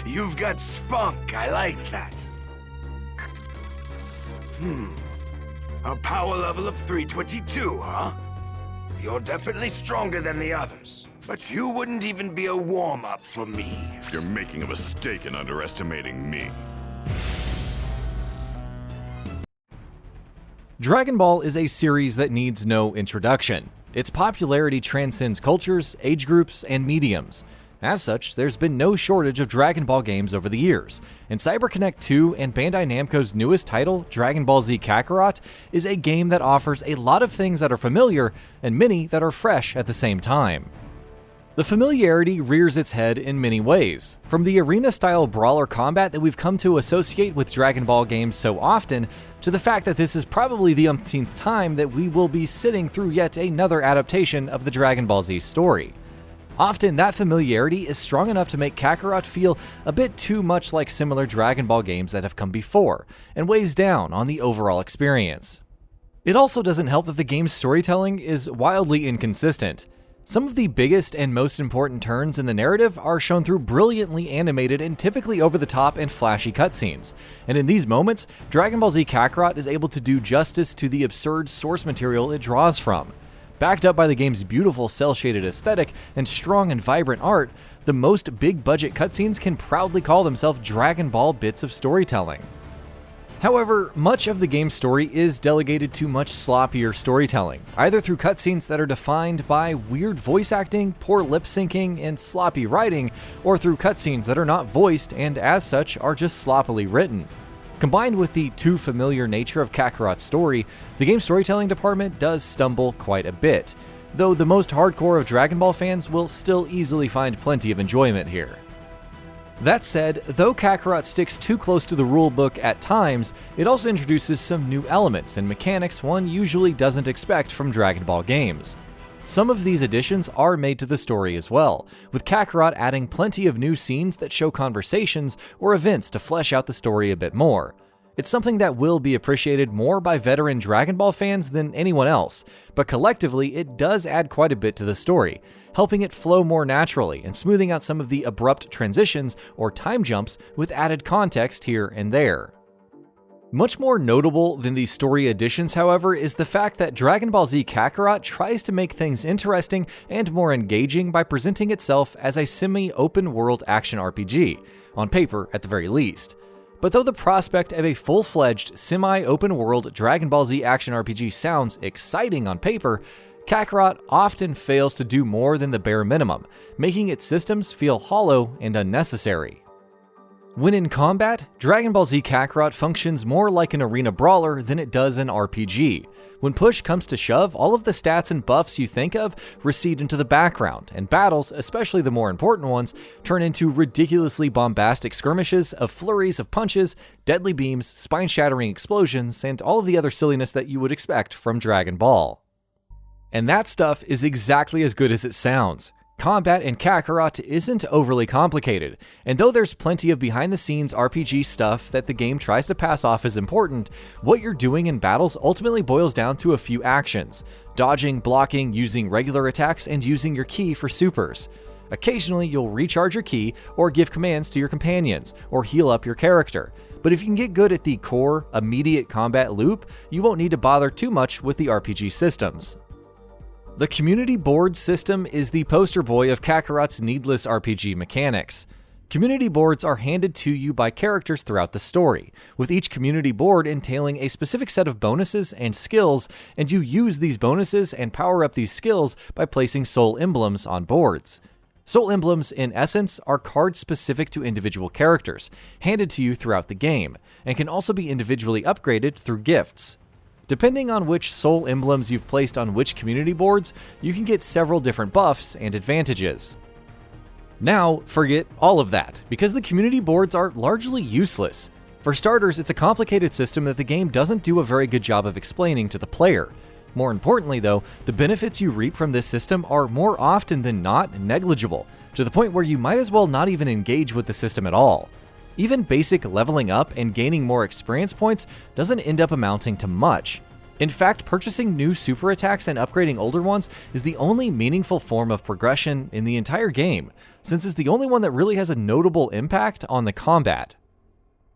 You've got spunk, I like that. A power level of 322, huh? You're definitely stronger than the others. But you wouldn't even be a warm-up for me. You're making a mistake in underestimating me. Dragon Ball is a series that needs no introduction. Its popularity transcends cultures, age groups, and mediums. As such, there's been no shortage of Dragon Ball games over the years, and CyberConnect 2 and Bandai Namco's newest title, Dragon Ball Z Kakarot, is a game that offers a lot of things that are familiar and many that are fresh at the same time. The familiarity rears its head in many ways, from the arena-style brawler combat that we've come to associate with Dragon Ball games so often, to the fact that this is probably the umpteenth time that we will be sitting through yet another adaptation of the Dragon Ball Z story. Often, that familiarity is strong enough to make Kakarot feel a bit too much like similar Dragon Ball games that have come before, and weighs down on the overall experience. It also doesn't help that the game's storytelling is wildly inconsistent. Some of the biggest and most important turns in the narrative are shown through brilliantly animated and typically over-the-top and flashy cutscenes, and in these moments, Dragon Ball Z Kakarot is able to do justice to the absurd source material it draws from. Backed up by the game's beautiful cel-shaded aesthetic and strong and vibrant art, the most big-budget cutscenes can proudly call themselves Dragon Ball bits of storytelling. However, much of the game's story is delegated to much sloppier storytelling, either through cutscenes that are defined by weird voice acting, poor lip syncing, and sloppy writing, or through cutscenes that are not voiced and as such are just sloppily written. Combined with the too familiar nature of Kakarot's story, the game's storytelling department does stumble quite a bit, though the most hardcore of Dragon Ball fans will still easily find plenty of enjoyment here. That said, though Kakarot sticks too close to the rulebook at times, it also introduces some new elements and mechanics one usually doesn't expect from Dragon Ball games. Some of these additions are made to the story as well, with Kakarot adding plenty of new scenes that show conversations or events to flesh out the story a bit more. It's something that will be appreciated more by veteran Dragon Ball fans than anyone else, but collectively it does add quite a bit to the story, helping it flow more naturally and smoothing out some of the abrupt transitions or time jumps with added context here and there. Much more notable than these story additions, however, is the fact that Dragon Ball Z Kakarot tries to make things interesting and more engaging by presenting itself as a semi-open world action RPG, on paper at the very least. But though the prospect of a full-fledged, semi-open world Dragon Ball Z action RPG sounds exciting on paper, Kakarot often fails to do more than the bare minimum, making its systems feel hollow and unnecessary. When in combat, Dragon Ball Z Kakarot functions more like an arena brawler than it does an RPG. When push comes to shove, all of the stats and buffs you think of recede into the background, and battles, especially the more important ones, turn into ridiculously bombastic skirmishes of flurries of punches, deadly beams, spine-shattering explosions, and all of the other silliness that you would expect from Dragon Ball. And that stuff is exactly as good as it sounds. Combat in Kakarot isn't overly complicated, and though there's plenty of behind-the-scenes RPG stuff that the game tries to pass off as important, what you're doing in battles ultimately boils down to a few actions: dodging, blocking, using regular attacks, and using your ki for supers. Occasionally, you'll recharge your ki, or give commands to your companions, or heal up your character. But if you can get good at the core, immediate combat loop, you won't need to bother too much with the RPG systems. The community board system is the poster boy of Kakarot's needless RPG mechanics. Community boards are handed to you by characters throughout the story, with each community board entailing a specific set of bonuses and skills, and you use these bonuses and power up these skills by placing soul emblems on boards. Soul emblems, in essence, are cards specific to individual characters, handed to you throughout the game, and can also be individually upgraded through gifts. Depending on which soul emblems you've placed on which community boards, you can get several different buffs and advantages. Now, forget all of that, because the community boards are largely useless. For starters, it's a complicated system that the game doesn't do a very good job of explaining to the player. More importantly though, the benefits you reap from this system are more often than not negligible, to the point where you might as well not even engage with the system at all. Even basic leveling up and gaining more experience points doesn't end up amounting to much. In fact, purchasing new super attacks and upgrading older ones is the only meaningful form of progression in the entire game, since it's the only one that really has a notable impact on the combat.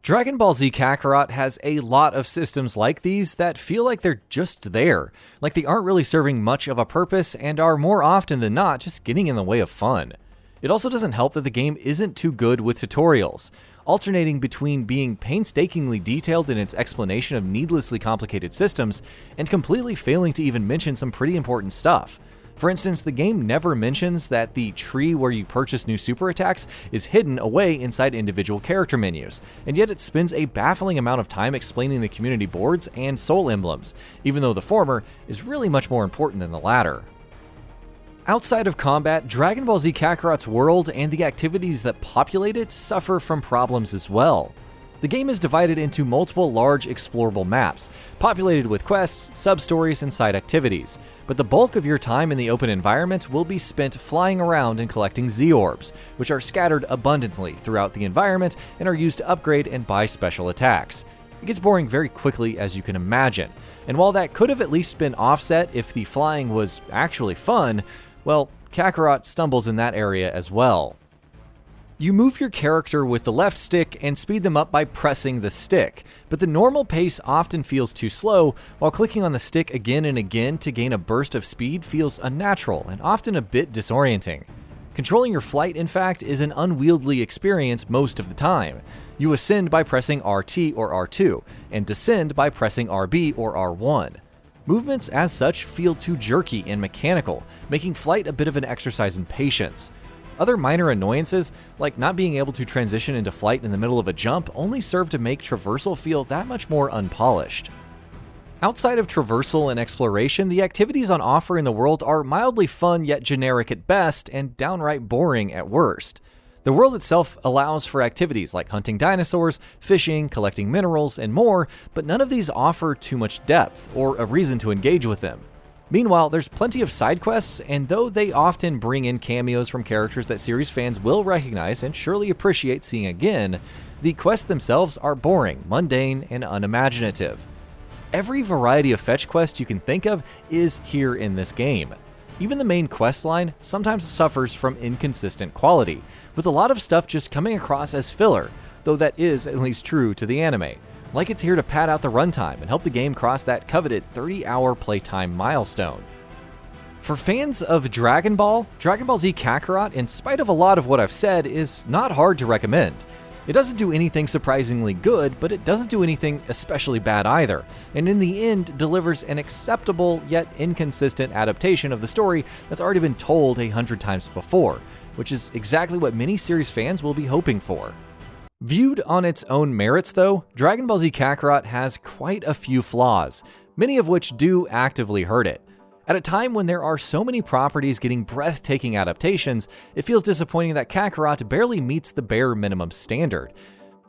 Dragon Ball Z Kakarot has a lot of systems like these that feel like they're just there, like they aren't really serving much of a purpose and are more often than not just getting in the way of fun. It also doesn't help that the game isn't too good with tutorials, alternating between being painstakingly detailed in its explanation of needlessly complicated systems and completely failing to even mention some pretty important stuff. For instance, the game never mentions that the tree where you purchase new super attacks is hidden away inside individual character menus, and yet it spends a baffling amount of time explaining the community boards and soul emblems, even though the former is really much more important than the latter. Outside of combat, Dragon Ball Z Kakarot's world and the activities that populate it suffer from problems as well. The game is divided into multiple large explorable maps, populated with quests, sub-stories, and side activities, but the bulk of your time in the open environment will be spent flying around and collecting Z-orbs, which are scattered abundantly throughout the environment and are used to upgrade and buy special attacks. It gets boring very quickly, as you can imagine, and while that could have at least been offset if the flying was actually fun, well, Kakarot stumbles in that area as well. You move your character with the left stick and speed them up by pressing the stick, but the normal pace often feels too slow, while clicking on the stick again and again to gain a burst of speed feels unnatural and often a bit disorienting. Controlling your flight, in fact, is an unwieldy experience most of the time. You ascend by pressing RT or R2, and descend by pressing RB or R1. Movements as such feel too jerky and mechanical, making flight a bit of an exercise in patience. Other minor annoyances, like not being able to transition into flight in the middle of a jump, only serve to make traversal feel that much more unpolished. Outside of traversal and exploration, the activities on offer in the world are mildly fun yet generic at best and downright boring at worst. The world itself allows for activities like hunting dinosaurs, fishing, collecting minerals, and more, but none of these offer too much depth or a reason to engage with them. Meanwhile, there's plenty of side quests, and though they often bring in cameos from characters that series fans will recognize and surely appreciate seeing again, the quests themselves are boring, mundane, and unimaginative. Every variety of fetch quest you can think of is here in this game. Even the main quest line sometimes suffers from inconsistent quality, with a lot of stuff just coming across as filler, though that is at least true to the anime. Like it's here to pad out the runtime and help the game cross that coveted 30-hour playtime milestone. For fans of Dragon Ball Z Kakarot, in spite of a lot of what I've said, is not hard to recommend. It doesn't do anything surprisingly good, but it doesn't do anything especially bad either, and in the end delivers an acceptable yet inconsistent adaptation of the story that's already been told 100 times before, which is exactly what many series fans will be hoping for. Viewed on its own merits though, Dragon Ball Z Kakarot has quite a few flaws, many of which do actively hurt it. At a time when there are so many properties getting breathtaking adaptations, it feels disappointing that Kakarot barely meets the bare minimum standard.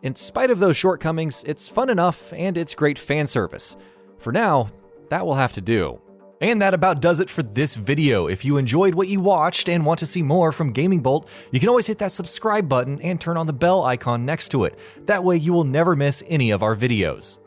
In spite of those shortcomings, it's fun enough and it's great fan service. For now, that will have to do. And that about does it for this video. If you enjoyed what you watched and want to see more from GamingBolt, you can always hit that subscribe button and turn on the bell icon next to it. That way you will never miss any of our videos.